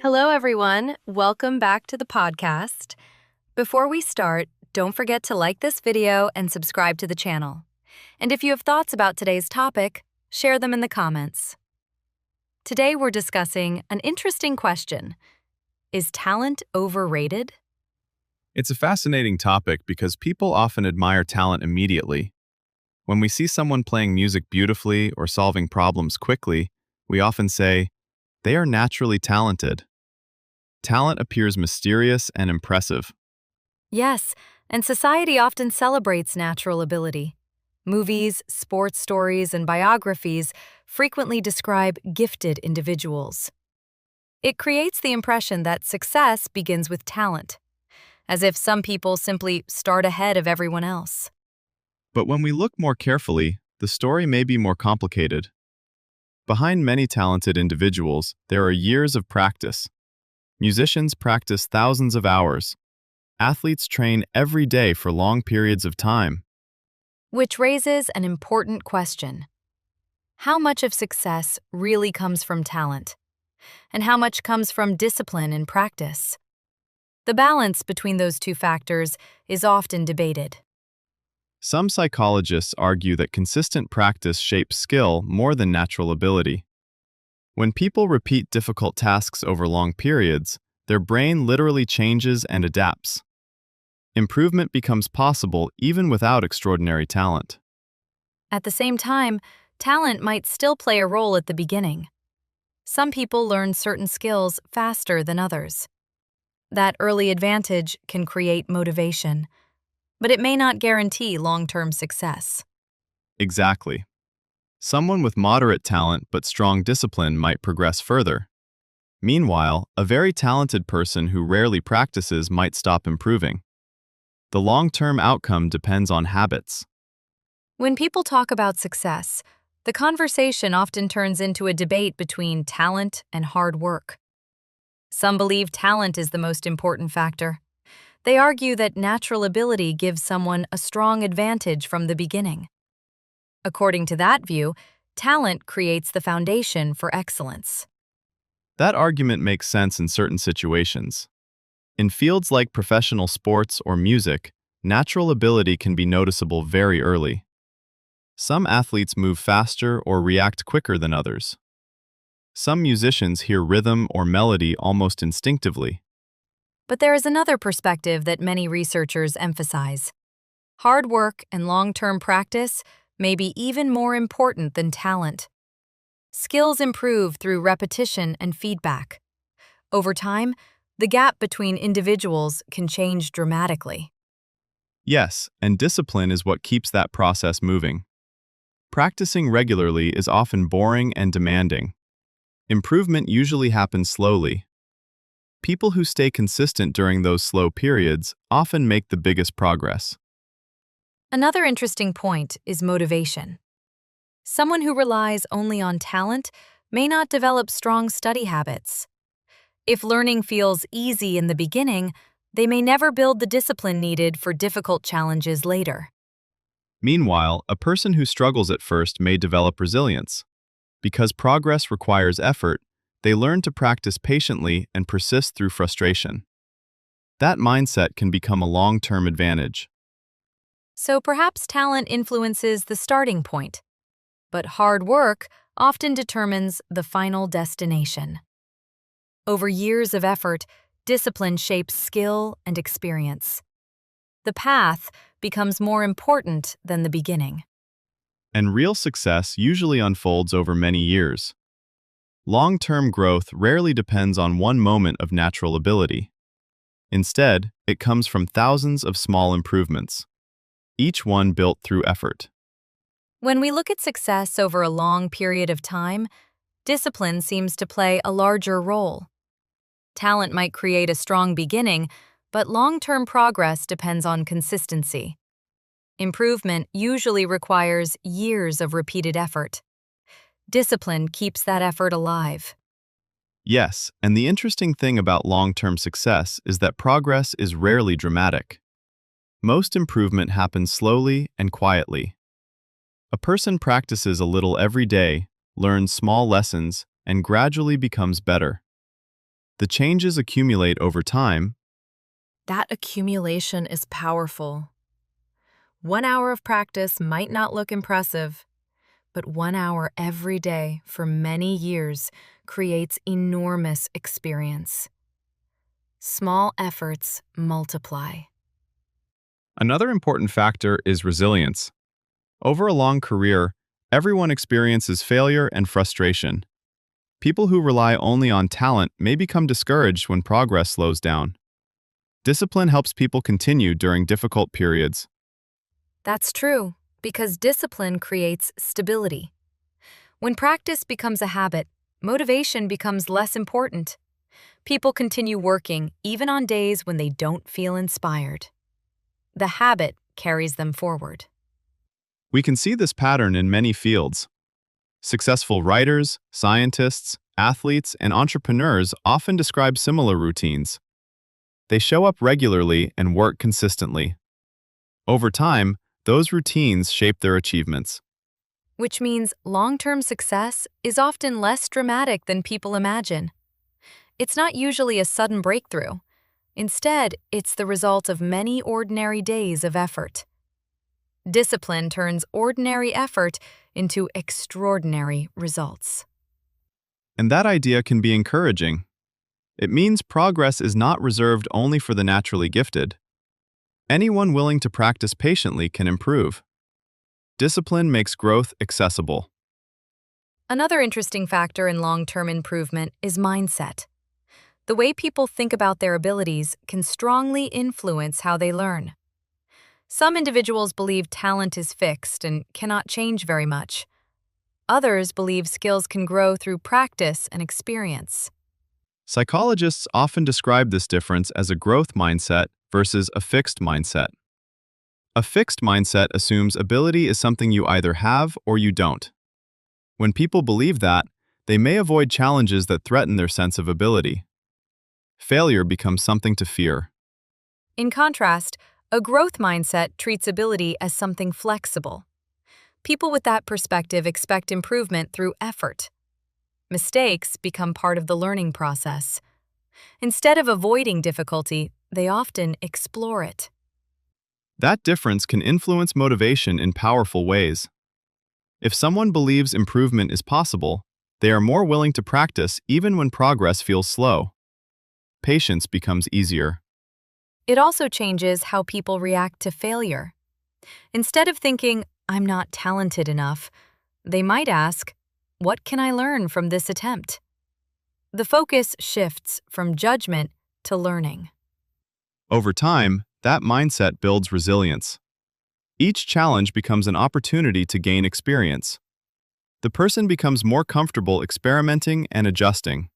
Hello, everyone. Welcome back to the podcast. Before we start, don't forget to like this video and subscribe to the channel. And if you have thoughts about today's topic, share them in the comments. Today, we're discussing an interesting question. Is talent overrated? It's a fascinating topic because people often admire talent immediately. When we see someone playing music beautifully or solving problems quickly, we often say, they are naturally talented. Talent appears mysterious and impressive. Yes, and society often celebrates natural ability. Movies, sports stories, and biographies frequently describe gifted individuals. It creates the impression that success begins with talent, as if some people simply start ahead of everyone else. But when we look more carefully, the story may be more complicated. Behind many talented individuals, there are years of practice. Musicians practice thousands of hours. Athletes train every day for long periods of time. Which raises an important question. How much of success really comes from talent? And how much comes from discipline and practice? The balance between those two factors is often debated. Some psychologists argue that consistent practice shapes skill more than natural ability. When people repeat difficult tasks over long periods, their brain literally changes and adapts. Improvement becomes possible even without extraordinary talent. At the same time, talent might still play a role at the beginning. Some people learn certain skills faster than others. That early advantage can create motivation, but it may not guarantee long-term success. Exactly. Someone with moderate talent but strong discipline might progress further. Meanwhile, a very talented person who rarely practices might stop improving. The long-term outcome depends on habits. When people talk about success, the conversation often turns into a debate between talent and hard work. Some believe talent is the most important factor. They argue that natural ability gives someone a strong advantage from the beginning. According to that view, talent creates the foundation for excellence. That argument makes sense in certain situations. In fields like professional sports or music, natural ability can be noticeable very early. Some athletes move faster or react quicker than others. Some musicians hear rhythm or melody almost instinctively. But there is another perspective that many researchers emphasize. Hard work and long-term practice may be even more important than talent. Skills improve through repetition and feedback. Over time, the gap between individuals can change dramatically. Yes, and discipline is what keeps that process moving. Practicing regularly is often boring and demanding. Improvement usually happens slowly. People who stay consistent during those slow periods often make the biggest progress. Another interesting point is motivation. Someone who relies only on talent may not develop strong study habits. If learning feels easy in the beginning, they may never build the discipline needed for difficult challenges later. Meanwhile, a person who struggles at first may develop resilience. Because progress requires effort, they learn to practice patiently and persist through frustration. That mindset can become a long-term advantage. So perhaps talent influences the starting point, but hard work often determines the final destination. Over years of effort, discipline shapes skill and experience. The path becomes more important than the beginning. And real success usually unfolds over many years. Long-term growth rarely depends on one moment of natural ability. Instead, it comes from thousands of small improvements, each one built through effort. When we look at success over a long period of time, discipline seems to play a larger role. Talent might create a strong beginning, but long-term progress depends on consistency. Improvement usually requires years of repeated effort. Discipline keeps that effort alive. Yes, and the interesting thing about long-term success is that progress is rarely dramatic. Most improvement happens slowly and quietly. A person practices a little every day, learns small lessons, and gradually becomes better. The changes accumulate over time. That accumulation is powerful. 1 hour of practice might not look impressive, but 1 hour every day for many years creates enormous experience. Small efforts multiply. Another important factor is resilience. Over a long career, everyone experiences failure and frustration. People who rely only on talent may become discouraged when progress slows down. Discipline helps people continue during difficult periods. That's true, because discipline creates stability. When practice becomes a habit, motivation becomes less important. People continue working even on days when they don't feel inspired. The habit carries them forward. We can see this pattern in many fields. Successful writers, scientists, athletes, and entrepreneurs often describe similar routines. They show up regularly and work consistently. Over time, those routines shape their achievements. Which means long-term success is often less dramatic than people imagine. It's not usually a sudden breakthrough. Instead, it's the result of many ordinary days of effort. Discipline turns ordinary effort into extraordinary results. And that idea can be encouraging. It means progress is not reserved only for the naturally gifted. Anyone willing to practice patiently can improve. Discipline makes growth accessible. Another interesting factor in long-term improvement is mindset. The way people think about their abilities can strongly influence how they learn. Some individuals believe talent is fixed and cannot change very much. Others believe skills can grow through practice and experience. Psychologists often describe this difference as a growth mindset versus a fixed mindset. A fixed mindset assumes ability is something you either have or you don't. When people believe that, they may avoid challenges that threaten their sense of ability. Failure becomes something to fear. In contrast, a growth mindset treats ability as something flexible. People with that perspective expect improvement through effort. Mistakes become part of the learning process. Instead of avoiding difficulty, they often explore it. That difference can influence motivation in powerful ways. If someone believes improvement is possible, they are more willing to practice even when progress feels slow. Patience becomes easier. It also changes how people react to failure. Instead of thinking, "I'm not talented enough," they might ask, "What can I learn from this attempt?" The focus shifts from judgment to learning. Over time, that mindset builds resilience. Each challenge becomes an opportunity to gain experience. The person becomes more comfortable experimenting and adjusting.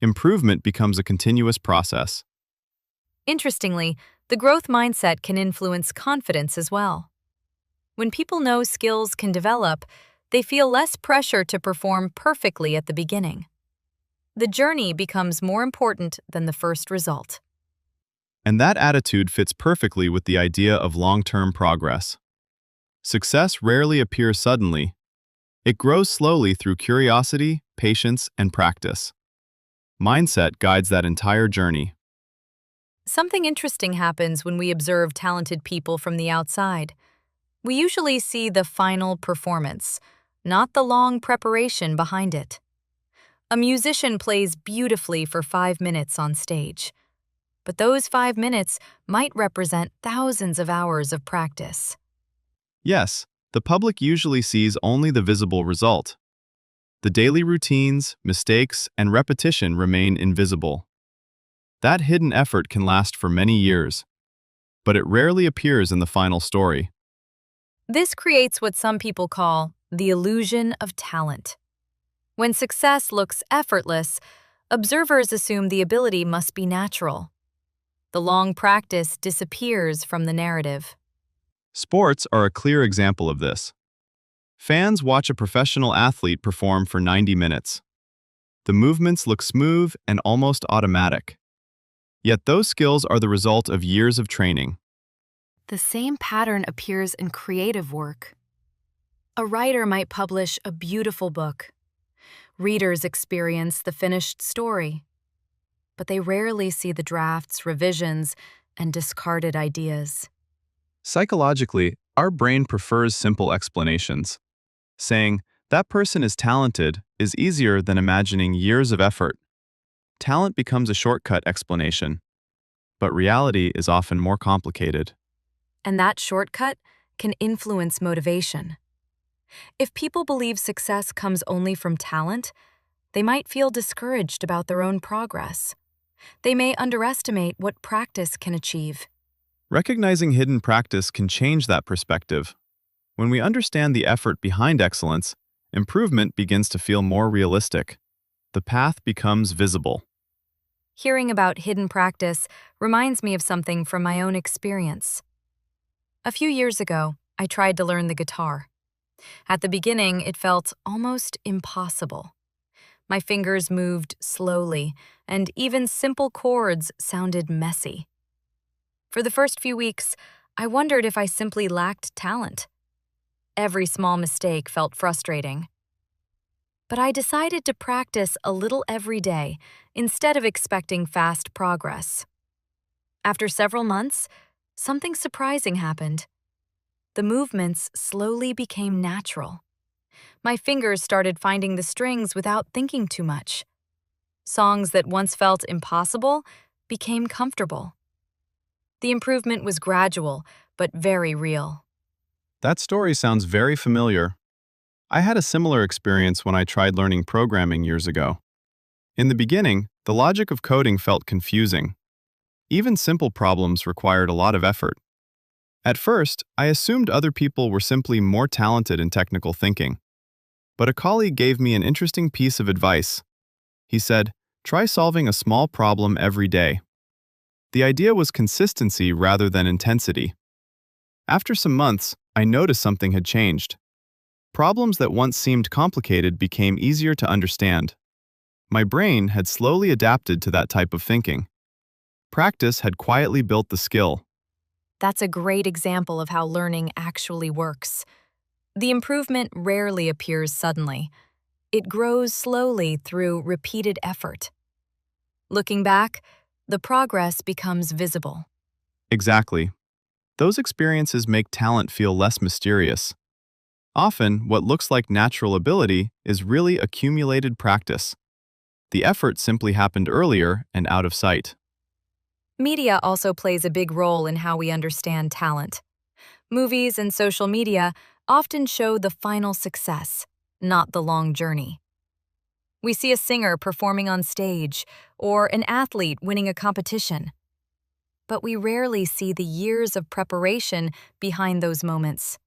Improvement becomes a continuous process. Interestingly, the growth mindset can influence confidence as well. When people know skills can develop, they feel less pressure to perform perfectly at the beginning. The journey becomes more important than the first result. And that attitude fits perfectly with the idea of long-term progress. Success rarely appears suddenly. It grows slowly through curiosity, patience, and practice. Mindset guides that entire journey. Something interesting happens when we observe talented people from the outside. We usually see the final performance, not the long preparation behind it. A musician plays beautifully for 5 minutes on stage, but those 5 minutes might represent thousands of hours of practice. Yes, the public usually sees only the visible result. The daily routines, mistakes, and repetition remain invisible. That hidden effort can last for many years, but it rarely appears in the final story. This creates what some people call the illusion of talent. When success looks effortless, observers assume the ability must be natural. The long practice disappears from the narrative. Sports are a clear example of this. Fans watch a professional athlete perform for 90 minutes. The movements look smooth and almost automatic. Yet those skills are the result of years of training. The same pattern appears in creative work. A writer might publish a beautiful book. Readers experience the finished story. but they rarely see the drafts, revisions, and discarded ideas. Psychologically, our brain prefers simple explanations. Saying, that person is talented, is easier than imagining years of effort. Talent becomes a shortcut explanation, but reality is often more complicated. And that shortcut can influence motivation. If people believe success comes only from talent, they might feel discouraged about their own progress. They may underestimate what practice can achieve. Recognizing hidden practice can change that perspective. When we understand the effort behind excellence, improvement begins to feel more realistic. The path becomes visible. Hearing about hidden practice reminds me of something from my own experience. A few years ago, I tried to learn the guitar. At the beginning, it felt almost impossible. My fingers moved slowly, and even simple chords sounded messy. For the first few weeks, I wondered if I simply lacked talent. Every small mistake felt frustrating. But I decided to practice a little every day instead of expecting fast progress. After several months, something surprising happened. The movements slowly became natural. My fingers started finding the strings without thinking too much. Songs that once felt impossible became comfortable. The improvement was gradual, but very real. That story sounds very familiar. I had a similar experience when I tried learning programming years ago. In the beginning, the logic of coding felt confusing. Even simple problems required a lot of effort. At first, I assumed other people were simply more talented in technical thinking. But a colleague gave me an interesting piece of advice. He said, try solving a small problem every day. The idea was consistency rather than intensity. After some months, I noticed something had changed. Problems that once seemed complicated became easier to understand. My brain had slowly adapted to that type of thinking. Practice had quietly built the skill. That's a great example of how learning actually works. The improvement rarely appears suddenly. It grows slowly through repeated effort. Looking back, the progress becomes visible. Exactly. Those experiences make talent feel less mysterious. Often, what looks like natural ability is really accumulated practice. The effort simply happened earlier and out of sight. Media also plays a big role in how we understand talent. Movies and social media often show the final success, not the long journey. We see a singer performing on stage or an athlete winning a competition. But we rarely see the years of preparation behind those moments.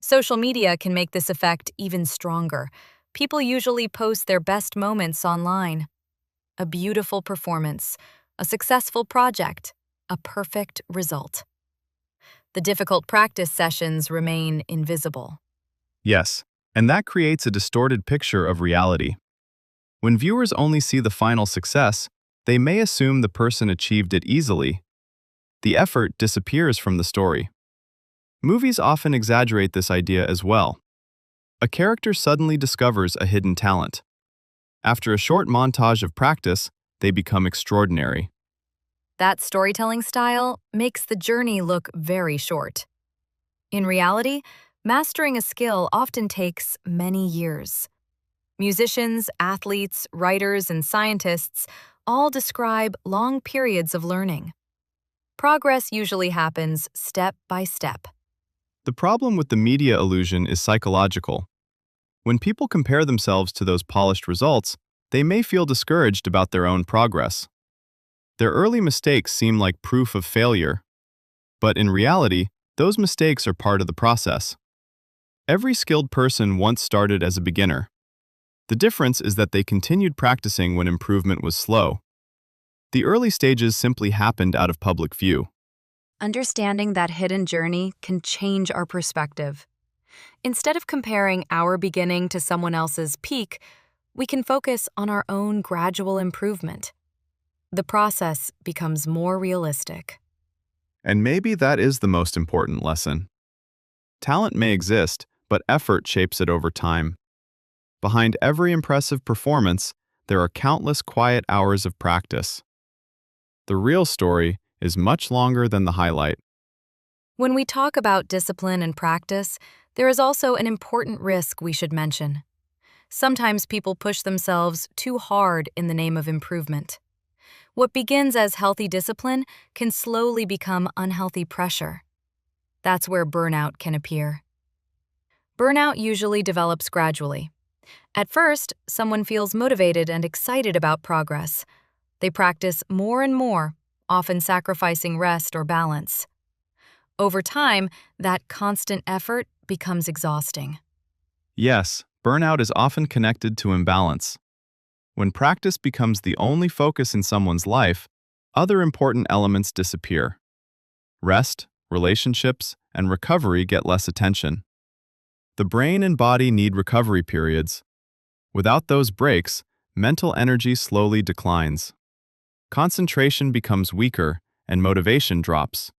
Social media can make this effect even stronger. People usually post their best moments online. A beautiful performance, a successful project, a perfect result. The difficult practice sessions remain invisible. Yes, and that creates a distorted picture of reality. When viewers only see the final success, they may assume the person achieved it easily. The effort disappears from the story. Movies often exaggerate this idea as well. A character suddenly discovers a hidden talent. After a short montage of practice, they become extraordinary. That storytelling style makes the journey look very short. In reality, mastering a skill often takes many years. Musicians, athletes, writers, and scientists all describe long periods of learning. Progress usually happens step by step. The problem with the media illusion is psychological. When people compare themselves to those polished results, they may feel discouraged about their own progress. Their early mistakes seem like proof of failure. But in reality, those mistakes are part of the process. Every skilled person once started as a beginner. The difference is that they continued practicing when improvement was slow. The early stages simply happened out of public view. Understanding that hidden journey can change our perspective. Instead of comparing our beginning to someone else's peak, we can focus on our own gradual improvement. The process becomes more realistic. And maybe that is the most important lesson. Talent may exist, but effort shapes it over time. Behind every impressive performance, there are countless quiet hours of practice. The real story is much longer than the highlight. When we talk about discipline and practice, there is also an important risk we should mention. Sometimes people push themselves too hard in the name of improvement. What begins as healthy discipline can slowly become unhealthy pressure. That's where burnout can appear. Burnout usually develops gradually. At first, someone feels motivated and excited about progress. They practice more and more, often sacrificing rest or balance. Over time, that constant effort becomes exhausting. Yes, burnout is often connected to imbalance. When practice becomes the only focus in someone's life, other important elements disappear. Rest, relationships, and recovery get less attention. The brain and body need recovery periods. Without those breaks, mental energy slowly declines. Concentration becomes weaker, and motivation drops.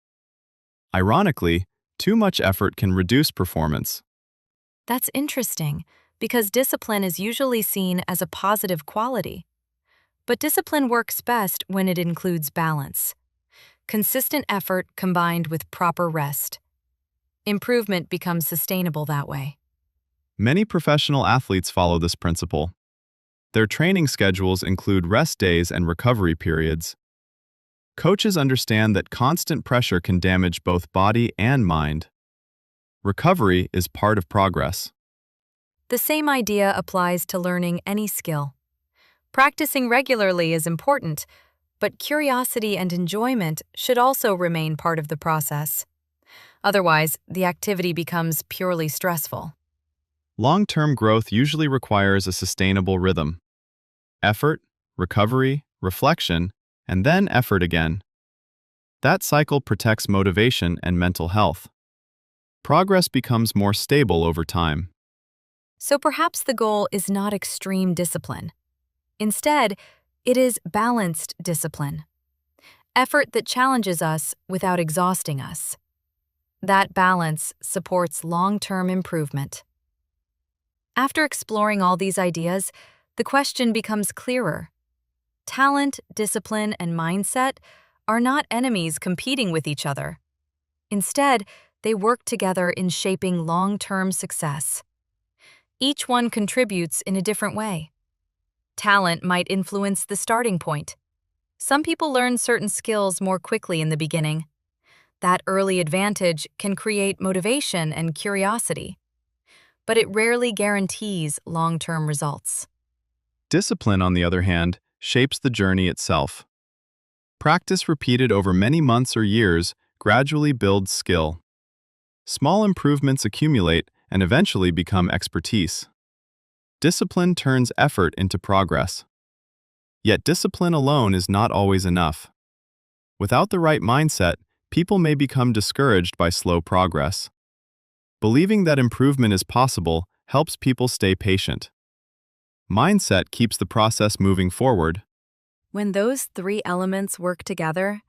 Ironically, too much effort can reduce performance. That's interesting, because discipline is usually seen as a positive quality. But discipline works best when it includes balance. Consistent effort combined with proper rest. Improvement becomes sustainable that way. Many professional athletes follow this principle. Their training schedules include rest days and recovery periods. Coaches understand that constant pressure can damage both body and mind. Recovery is part of progress. The same idea applies to learning any skill. Practicing regularly is important, but curiosity and enjoyment should also remain part of the process. Otherwise, the activity becomes purely stressful. Long-term growth usually requires a sustainable rhythm. Effort, recovery, reflection, and then effort again. That cycle protects motivation and mental health. Progress becomes more stable over time. So perhaps the goal is not extreme discipline. Instead, it is balanced discipline. Effort that challenges us without exhausting us. That balance supports long-term improvement. After exploring all these ideas, the question becomes clearer. Talent, discipline, and mindset are not enemies competing with each other. Instead, they work together in shaping long-term success. Each one contributes in a different way. Talent might influence the starting point. Some people learn certain skills more quickly in the beginning. That early advantage can create motivation and curiosity, but it rarely guarantees long-term results. Discipline, on the other hand, shapes the journey itself. Practice repeated over many months or years gradually builds skill. Small improvements accumulate and eventually become expertise. Discipline turns effort into progress. Yet discipline alone is not always enough. Without the right mindset, people may become discouraged by slow progress. Believing that improvement is possible helps people stay patient. Mindset keeps the process moving forward. When those three elements work together,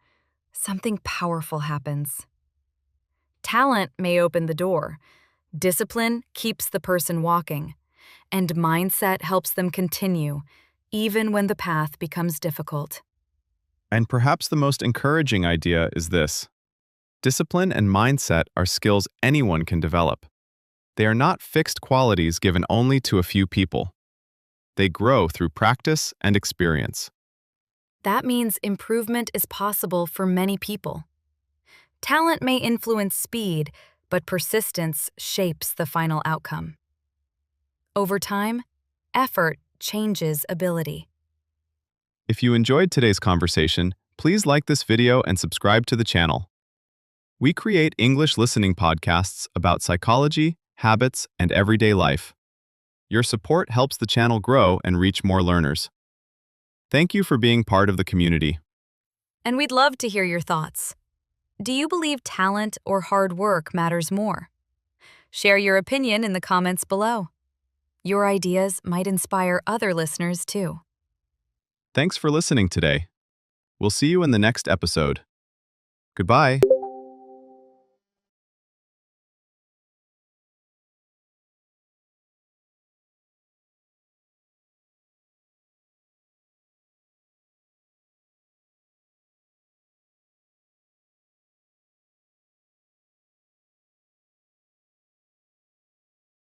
something powerful happens. Talent may open the door, discipline keeps the person walking, and mindset helps them continue, even when the path becomes difficult. And perhaps the most encouraging idea is this: discipline and mindset are skills anyone can develop. They are not fixed qualities given only to a few people. They grow through practice and experience. That means improvement is possible for many people. Talent may influence speed, but persistence shapes the final outcome. Over time, effort changes ability. If you enjoyed today's conversation, please like this video and subscribe to the channel. We create English listening podcasts about psychology, habits, and everyday life. Your support helps the channel grow and reach more learners. Thank you for being part of the community. And we'd love to hear your thoughts. Do you believe talent or hard work matters more? Share your opinion in the comments below. Your ideas might inspire other listeners too. Thanks for listening today. We'll see you in the next episode. Goodbye.